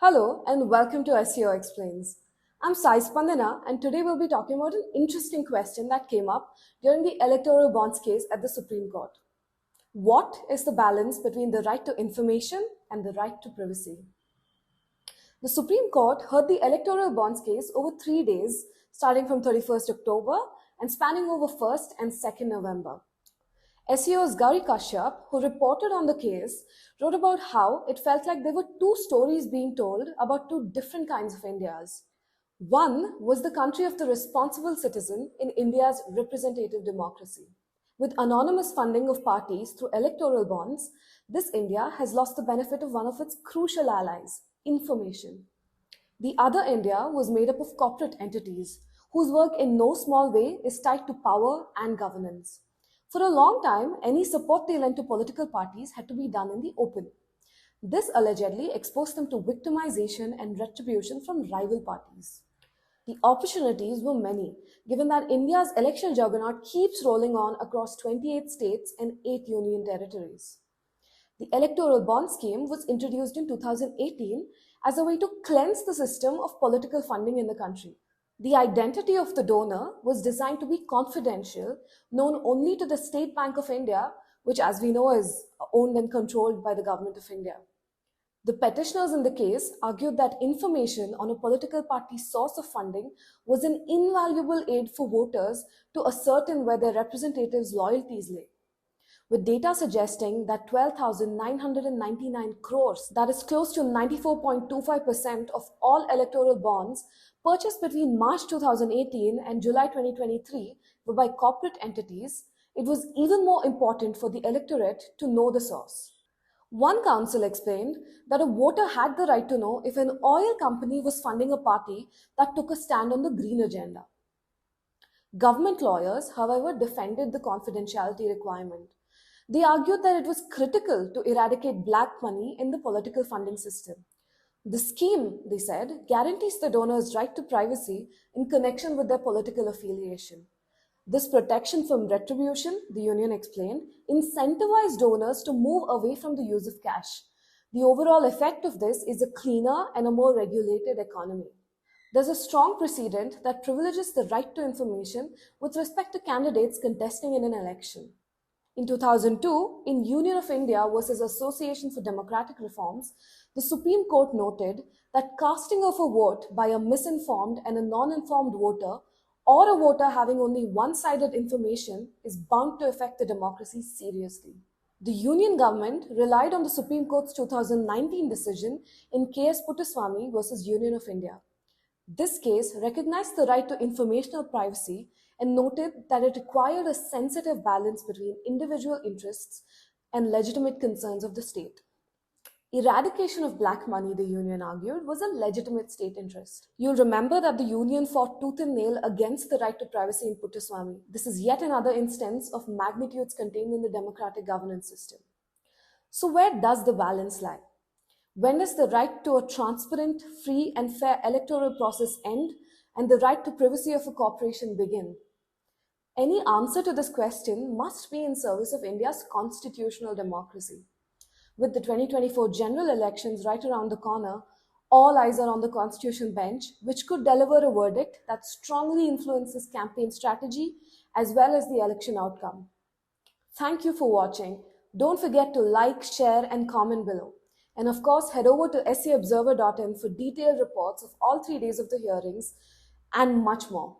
Hello and welcome to SEO Explains. I'm Sai Spandana and today we'll be talking about an interesting question that came up during the electoral bonds case at the Supreme Court. What is the balance between the right to information and the right to privacy? The Supreme Court heard the electoral bonds case over 3 days, starting from 31st October and spanning over 1st and 2nd November. SEO's Gauri Kashyap, who reported on the case, wrote about how it felt like there were two stories being told about two different kinds of Indias. One was the country of the responsible citizen in India's representative democracy. With anonymous funding of parties through electoral bonds, this India has lost the benefit of one of its crucial allies, information. The other India was made up of corporate entities, whose work in no small way is tied to power and governance. For a long time, any support they lent to political parties had to be done in the open. This allegedly exposed them to victimization and retribution from rival parties. The opportunities were many, given that India's election juggernaut keeps rolling on across 28 states and 8 union territories. The electoral bond scheme was introduced in 2018 as a way to cleanse the system of political funding in the country. The identity of the donor was designed to be confidential, known only to the State Bank of India, which, as we know, is owned and controlled by the Government of India. The petitioners in the case argued that information on a political party's source of funding was an invaluable aid for voters to ascertain where their representatives' loyalties lay. With data suggesting that 12,999 crores, that is close to 94.25% of all electoral bonds purchased between March 2018 and July 2023 were by corporate entities, it was even more important for the electorate to know the source. One counsel explained that a voter had the right to know if an oil company was funding a party that took a stand on the green agenda. Government lawyers, however, defended the confidentiality requirement. They argued that it was critical to eradicate black money in the political funding system. The scheme, they said, guarantees the donor's right to privacy in connection with their political affiliation. This protection from retribution, the union explained, incentivized donors to move away from the use of cash. The overall effect of this is a cleaner and a more regulated economy. There's a strong precedent that privileges the right to information with respect to candidates contesting in an election. In 2002, in Union of India versus Association for Democratic Reforms, the Supreme Court noted that casting of a vote by a misinformed and a non-informed voter or a voter having only one-sided information is bound to affect the democracy seriously. The Union government relied on the Supreme Court's 2019 decision in K.S. Puttaswamy versus Union of India. This case recognized the right to informational privacy and noted that it required a sensitive balance between individual interests and legitimate concerns of the state. Eradication of black money, the union argued, was a legitimate state interest. You'll remember that the union fought tooth and nail against the right to privacy in Puttaswamy. This is yet another instance of magnitudes contained in the democratic governance system. So where does the balance lie? When does the right to a transparent, free and fair electoral process end and the right to privacy of a corporation begin? Any answer to this question must be in service of India's constitutional democracy. With the 2024 general elections right around the corner, all eyes are on the Constitution bench, which could deliver a verdict that strongly influences campaign strategy as well as the election outcome. Thank you for watching. Don't forget to like, share, and comment below. And of course, head over to seobserver.in for detailed reports of all 3 days of the hearings and much more.